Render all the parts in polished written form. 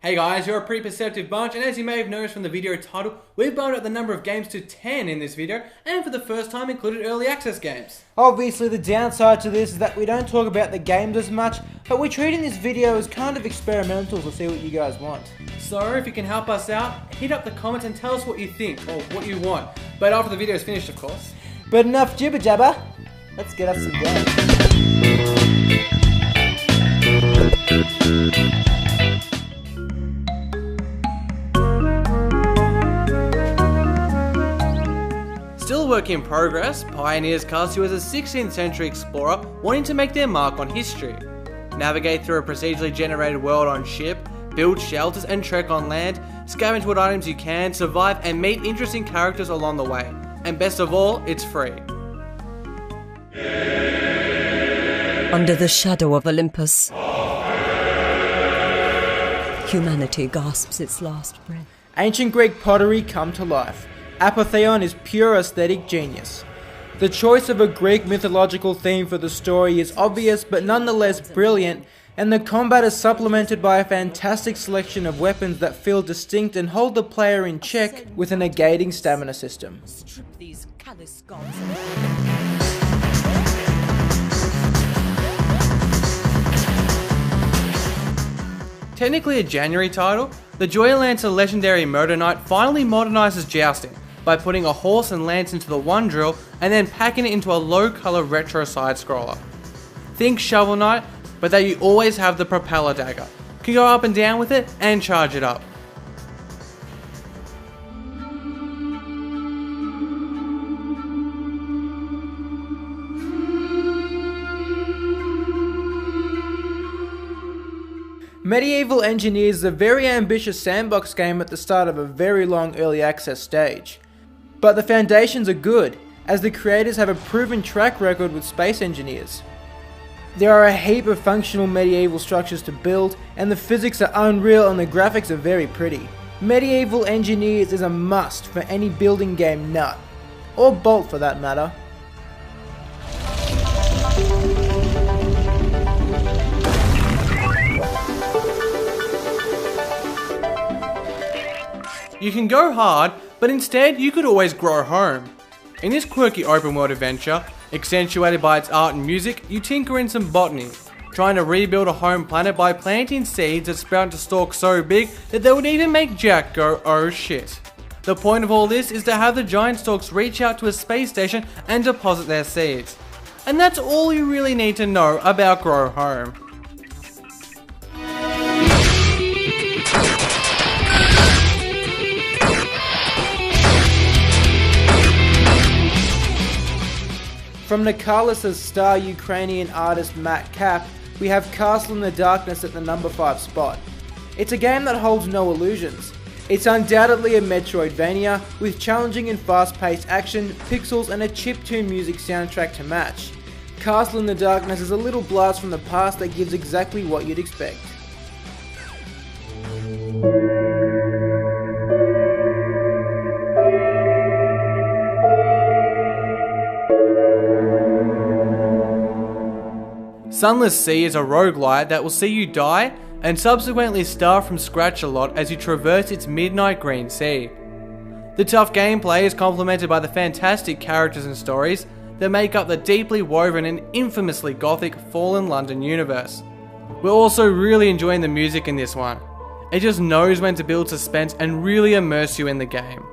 Hey guys, you're a pretty perceptive bunch, and as you may have noticed from the video title, we've bumped up the number of games to 10 in this video, and for the first time included early access games. Obviously the downside to this is that we don't talk about the games as much, but we're treating this video as kind of experimental to see what you guys want. So if you can help us out, hit up the comments and tell us what you think, or what you want. But after the video is finished, of course. But enough jibber jabber, let's get us some games. Still a work in progress, Pioneers cast you as a 16th century explorer wanting to make their mark on history. Navigate through a procedurally generated world on ship, build shelters and trek on land, scavenge what items you can, survive and meet interesting characters along the way. And best of all, it's free. Under the shadow of Olympus, humanity gasps its last breath. Ancient Greek pottery come to life. Apotheon is pure aesthetic genius. The choice of a Greek mythological theme for the story is obvious but nonetheless brilliant, and the combat is supplemented by a fantastic selection of weapons that feel distinct and hold the player in check with a negating stamina system. Strip these callous gods. Technically a January title, the Joylancer legendary Murder Knight finally modernizes jousting by putting a horse and lance into the one drill and then packing it into a low color retro side scroller. Think Shovel Knight, but that you always have the propeller dagger. Can go up and down with it and charge it up. Medieval Engineers is a very ambitious sandbox game at the start of a very long early access stage. But the foundations are good, as the creators have a proven track record with Space Engineers. There are a heap of functional medieval structures to build, and the physics are unreal and the graphics are very pretty. Medieval Engineers is a must for any building game nut, or bolt for that matter. You can go hard, but instead you could always grow home. In this quirky open world adventure, accentuated by its art and music, you tinker in some botany, trying to rebuild a home planet by planting seeds that sprout to stalks so big that they would even make Jack go, oh shit. The point of all this is to have the giant stalks reach out to a space station and deposit their seeds. And that's all you really need to know about Grow Home. From Nicholas's star Ukrainian artist Matt Kapp, we have Castle in the Darkness at the number 5 spot. It's a game that holds no illusions. It's undoubtedly a Metroidvania, with challenging and fast-paced action, pixels and a chiptune music soundtrack to match. Castle in the Darkness is a little blast from the past that gives exactly what you'd expect. Sunless Sea is a roguelite that will see you die and subsequently start from scratch a lot as you traverse its midnight green sea. The tough gameplay is complemented by the fantastic characters and stories that make up the deeply woven and infamously gothic Fallen London universe. We're also really enjoying the music in this one. It just knows when to build suspense and really immerse you in the game.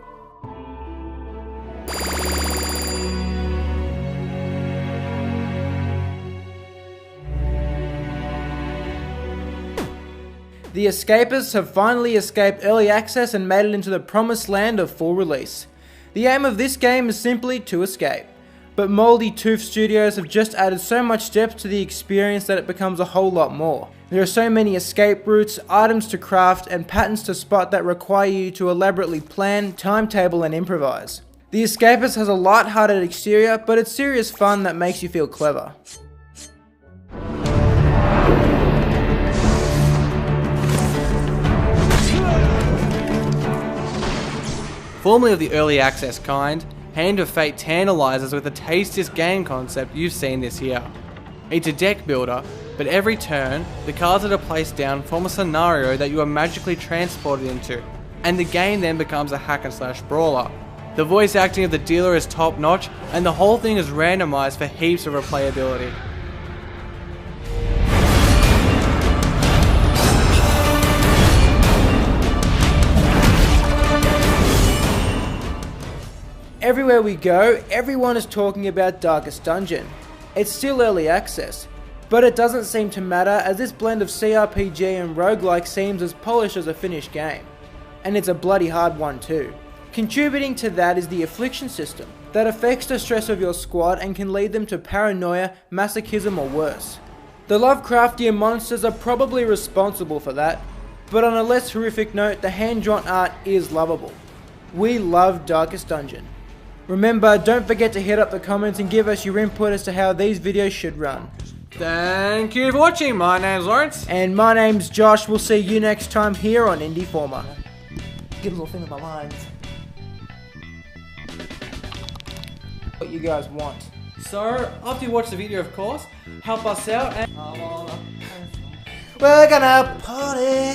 The Escapists have finally escaped early access and made it into the promised land of full release. The aim of this game is simply to escape, but Moldy Tooth Studios have just added so much depth to the experience that it becomes a whole lot more. There are so many escape routes, items to craft, and patterns to spot that require you to elaborately plan, timetable, and improvise. The Escapist has a light-hearted exterior, but it's serious fun that makes you feel clever. Formerly of the early access kind, Hand of Fate tantalizes with the tastiest game concept you've seen this year. It's a deck builder, but every turn, the cards that are placed down form a scenario that you are magically transported into, and the game then becomes a hack and slash brawler. The voice acting of the dealer is top notch, and the whole thing is randomized for heaps of replayability. Everywhere we go, everyone is talking about Darkest Dungeon. It's still early access, but it doesn't seem to matter as this blend of CRPG and roguelike seems as polished as a finished game. And it's a bloody hard one too. Contributing to that is the affliction system, that affects the stress of your squad and can lead them to paranoia, masochism or worse. The Lovecraftian monsters are probably responsible for that, but on a less horrific note, the hand-drawn art is lovable. We love Darkest Dungeon. Remember, don't forget to hit up the comments and give us your input as to how these videos should run. Thank you for watching. My name's Lawrence. And my name's Josh. We'll see you next time here on Indieformed. Get a little thing with my lines. What you guys want. So, after you watch the video, of course, help us out and... We're gonna party!